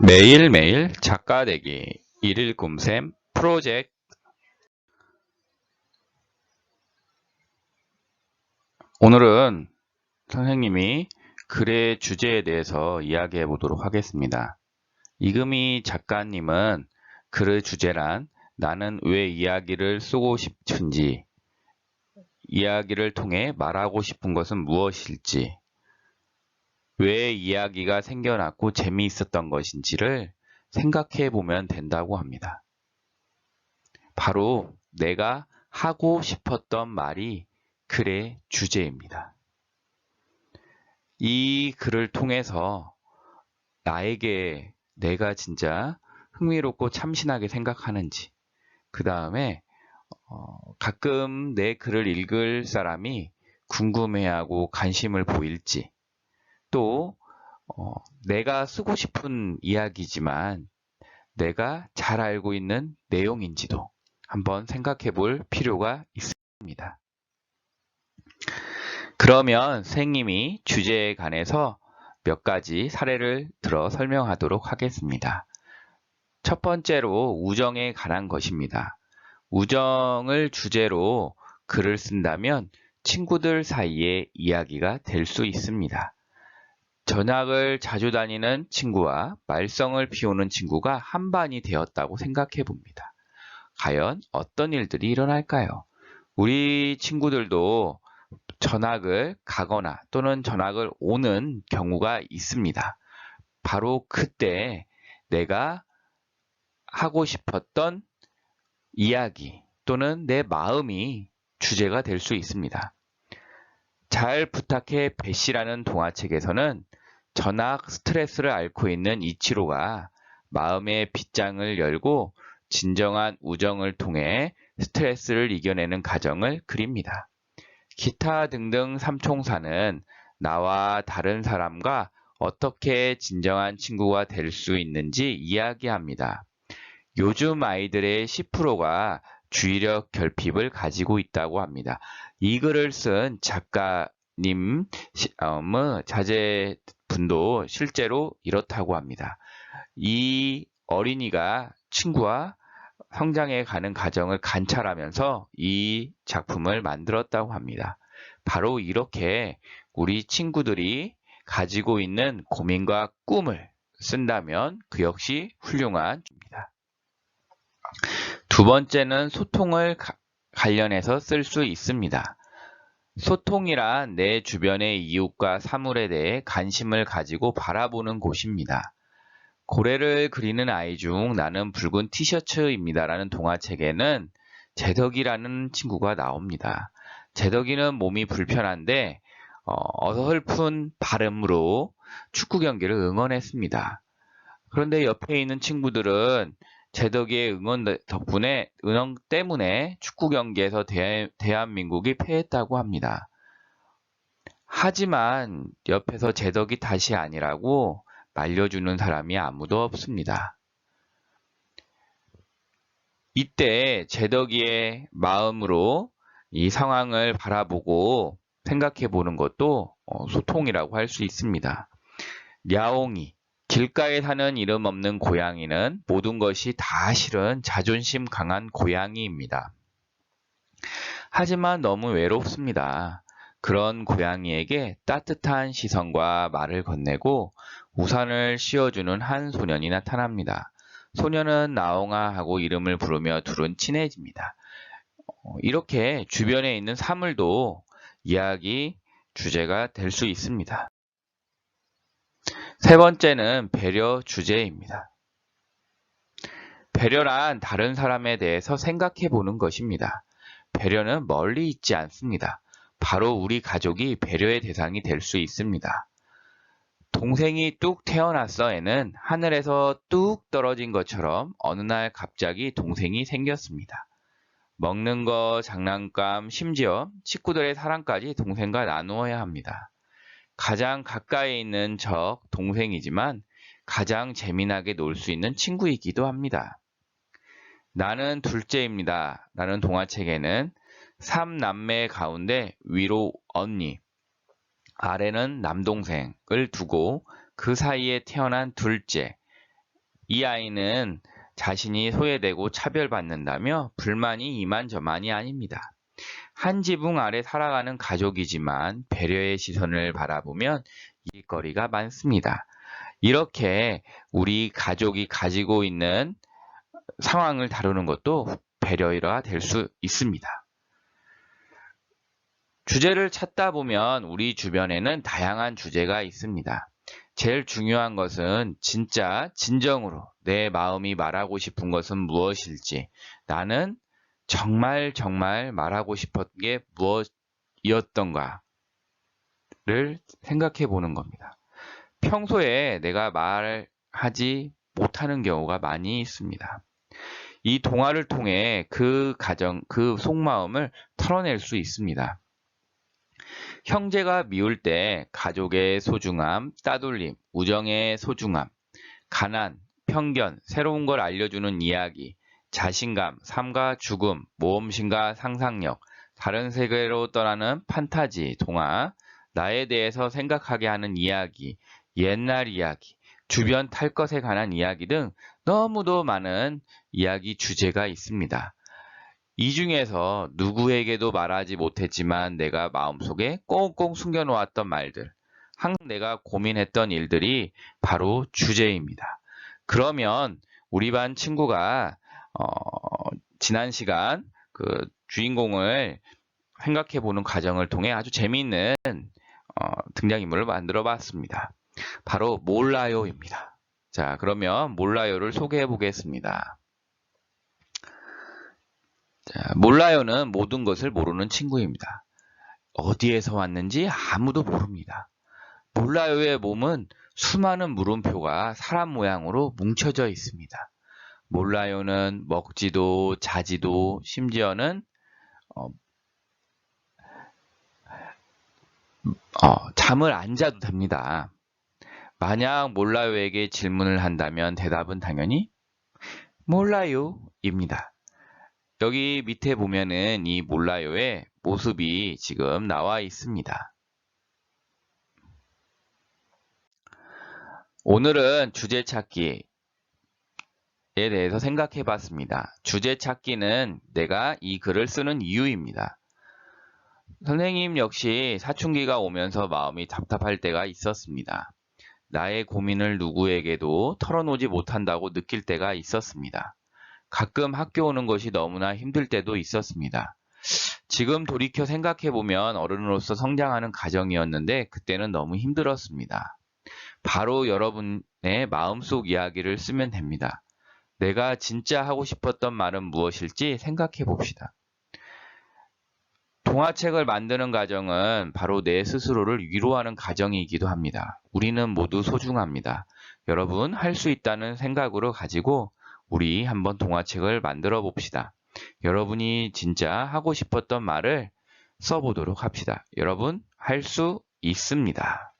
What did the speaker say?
매일매일 작가 되기 1일 꿈샘 프로젝트. 오늘은 선생님이 글의 주제에 대해서 이야기해 보도록 하겠습니다. 이금희 작가님은 글의 주제란 나는 왜 이야기를 쓰고 싶은지, 이야기를 통해 말하고 싶은 것은 무엇일지, 왜 이야기가 생겨났고 재미있었던 것인지를 생각해 보면 된다고 합니다. 바로 내가 하고 싶었던 말이 글의 주제입니다. 이 글을 통해서 나에게 내가 진짜 흥미롭고 참신하게 생각하는지, 그 다음에 가끔 내 글을 읽을 사람이 궁금해하고 관심을 보일지, 또 내가 쓰고 싶은 이야기지만 내가 잘 알고 있는 내용인지도 한번 생각해 볼 필요가 있습니다. 그러면 선생님이 주제에 관해서 몇 가지 사례를 들어 설명하도록 하겠습니다. 첫 번째로 우정에 관한 것입니다. 우정을 주제로 글을 쓴다면 친구들 사이의 이야기가 될 수 있습니다. 전학을 자주 다니는 친구와 말썽을 피우는 친구가 한반이 되었다고 생각해 봅니다. 과연 어떤 일들이 일어날까요? 우리 친구들도 전학을 가거나 또는 전학을 오는 경우가 있습니다. 바로 그때 내가 하고 싶었던 이야기 또는 내 마음이 주제가 될 수 있습니다. 잘 부탁해 배씨라는 동화책에서는 전학 스트레스를 앓고 있는 이치로가 마음의 빗장을 열고 진정한 우정을 통해 스트레스를 이겨내는 과정을 그립니다. 기타 등등 삼총사는 나와 다른 사람과 어떻게 진정한 친구가 될 수 있는지 이야기합니다. 요즘 아이들의 10%가 주의력 결핍을 가지고 있다고 합니다. 이 글을 쓴 작가님 자제분도 실제로 이렇다고 합니다. 이 어린이가 친구와 성장해 가는 과정을 관찰하면서 이 작품을 만들었다고 합니다. 바로 이렇게 우리 친구들이 가지고 있는 고민과 꿈을 쓴다면 그 역시 훌륭한 일입니다. 두 번째는 소통을 관련해서 쓸 수 있습니다. 소통이란 내 주변의 이웃과 사물에 대해 관심을 가지고 바라보는 곳입니다. 고래를 그리는 아이 중 나는 붉은 티셔츠입니다 라는 동화책에는 제덕이라는 친구가 나옵니다. 제덕이는 몸이 불편한데 어설픈 발음으로 축구 경기를 응원했습니다. 그런데 옆에 있는 친구들은 제덕이의 응원 때문에 축구 경기에서 대한민국이 패했다고 합니다. 하지만 옆에서 제덕이 탓이 아니라고 말려주는 사람이 아무도 없습니다. 이때 제덕이의 마음으로 이 상황을 바라보고 생각해 보는 것도 소통이라고 할 수 있습니다. 랴옹이, 길가에 사는 이름 없는 고양이는 모든 것이 다 실은 자존심 강한 고양이입니다. 하지만 너무 외롭습니다. 그런 고양이에게 따뜻한 시선과 말을 건네고 우산을 씌워주는 한 소년이 나타납니다. 소년은 나옹아 하고 이름을 부르며 둘은 친해집니다. 이렇게 주변에 있는 사물도 이야기 주제가 될 수 있습니다. 세 번째는 배려 주제입니다. 배려란 다른 사람에 대해서 생각해 보는 것입니다. 배려는 멀리 있지 않습니다. 바로 우리 가족이 배려의 대상이 될 수 있습니다. 동생이 뚝 태어났어에는 하늘에서 뚝 떨어진 것처럼 어느 날 갑자기 동생이 생겼습니다. 먹는 거, 장난감, 심지어 친구들의 사랑까지 동생과 나누어야 합니다. 가장 가까이 있는 적 동생이지만 가장 재미나게 놀 수 있는 친구이기도 합니다. 나는 둘째입니다. 라는 동화책에는 3남매 가운데 위로 언니, 아래는 남동생을 두고 그 사이에 태어난 둘째, 이 아이는 자신이 소외되고 차별받는다며 불만이 이만저만이 아닙니다. 한 지붕 아래 살아가는 가족이지만 배려의 시선을 바라보면 이익거리가 많습니다. 이렇게 우리 가족이 가지고 있는 상황을 다루는 것도 배려가 될 수 있습니다. 주제를 찾다 보면 우리 주변에는 다양한 주제가 있습니다. 제일 중요한 것은 진짜 진정으로 내 마음이 말하고 싶은 것은 무엇일지, 나는 정말 말하고 싶었던 게 무엇이었던가를 생각해 보는 겁니다. 평소에 내가 말하지 못하는 경우가 많이 있습니다. 이 동화를 통해 그 속마음을 털어낼 수 있습니다. 형제가 미울 때 가족의 소중함, 따돌림, 우정의 소중함, 가난, 편견, 새로운 걸 알려주는 이야기, 자신감, 삶과 죽음, 모험심과 상상력, 다른 세계로 떠나는 판타지, 동화, 나에 대해서 생각하게 하는 이야기, 옛날 이야기, 주변 탈 것에 관한 이야기 등 너무도 많은 이야기 주제가 있습니다. 이 중에서 누구에게도 말하지 못했지만 내가 마음속에 꽁꽁 숨겨놓았던 말들, 항상 내가 고민했던 일들이 바로 주제입니다. 그러면 우리 반 친구가 지난 시간 그 주인공을 생각해보는 과정을 통해 아주 재미있는 등장인물을 만들어 봤습니다. 바로 몰라요입니다. 자, 그러면 몰라요를 소개해 보겠습니다. 자, 몰라요는 모든 것을 모르는 친구입니다. 어디에서 왔는지 아무도 모릅니다. 몰라요의 몸은 수많은 물음표가 사람 모양으로 뭉쳐져 있습니다. 몰라요는 먹지도 자지도 심지어는 잠을 안 자도 됩니다. 만약 몰라요에게 질문을 한다면 대답은 당연히 몰라요입니다. 여기 밑에 보면은 이 몰라요의 모습이 지금 나와 있습니다. 오늘은 주제 찾기에 대해서 생각해 봤습니다. 주제 찾기는 내가 이 글을 쓰는 이유입니다. 선생님 역시 사춘기가 오면서 마음이 답답할 때가 있었습니다. 나의 고민을 누구에게도 털어놓지 못한다고 느낄 때가 있었습니다. 가끔 학교 오는 것이 너무나 힘들 때도 있었습니다. 지금 돌이켜 생각해보면 어른으로서 성장하는 과정이었는데 그때는 너무 힘들었습니다. 바로 여러분의 마음속 이야기를 쓰면 됩니다. 내가 진짜 하고 싶었던 말은 무엇일지 생각해 봅시다. 동화책을 만드는 과정은 바로 내 스스로를 위로하는 과정이기도 합니다. 우리는 모두 소중합니다. 여러분, 할 수 있다는 생각으로 가지고 우리 한번 동화책을 만들어 봅시다. 여러분이 진짜 하고 싶었던 말을 써보도록 합시다. 여러분, 할 수 있습니다.